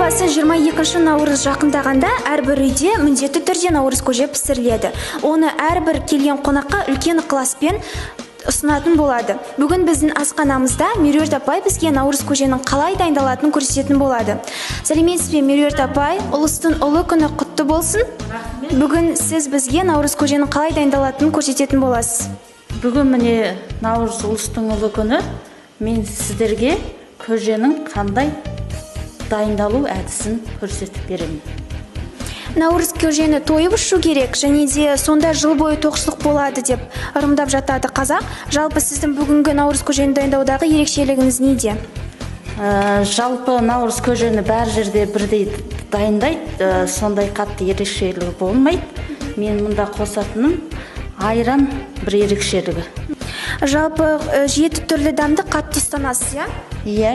қаласы 22 наурыз жақындағанда әрбір үйде міндетті түрде наурыз көже пісіріледі. Оны әрбір келген қонаққа үлкен ықыласпен ұсынатын болады. Бүгін біздің асханамызда Меруерт апай бізге наурыз көженің қалай дайындалатынын көрсететін болады. Сәлеметсіз бе, Меруерт апай? Ұлыстың ұлы күні құтты болсын. Бүгін сіз бізге наурыз көженің қалай дайындалатынын көрсететін боласыз. Бүгін міне наурыз ұлыстың ұлы күні, мен сіздерге көженің қандай дайындалу әдісін көрсетіп беремін. Наурыз көжені тойып ішу керек, және де сонда жыл бойы тоқшылық болады деп ырымдап жатады қазақ. Жалпы сіздің бүгінгі наурыз көжені дайындаудағы ерекшелігіңіз неде? Жалпы наурыз көжені бәр жерде бірдей дайындайды, сондай қатты ерекшелігі болмайды. Мен мұнда қосатыным айран бір ерекшелігі. Жалпы 7 түрлі дәмді қатты ұстанасыз, иә? Иә.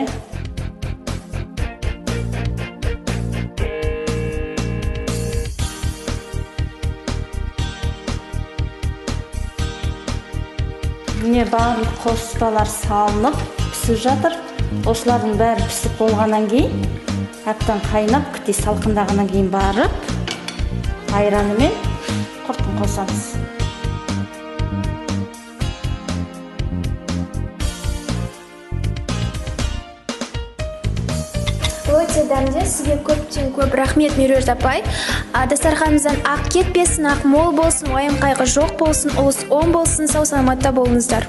Міне барлық қоспалар салынып, пісіп жатыр. Осылардың бәрі пісіп болғаннан кейін, әбден қайнап, күтей салқындағаннан кейін барып, айраны мен құртын қосамыз. Өте дәмді, сізге көптен көп рахмет, Меруерт апай. Дастарханымыздан ақ кетпесін, ақ мол болсын, уайым қайғы жоқ болсын, ұлыс оң болсын, сау саламатта болыңыздар.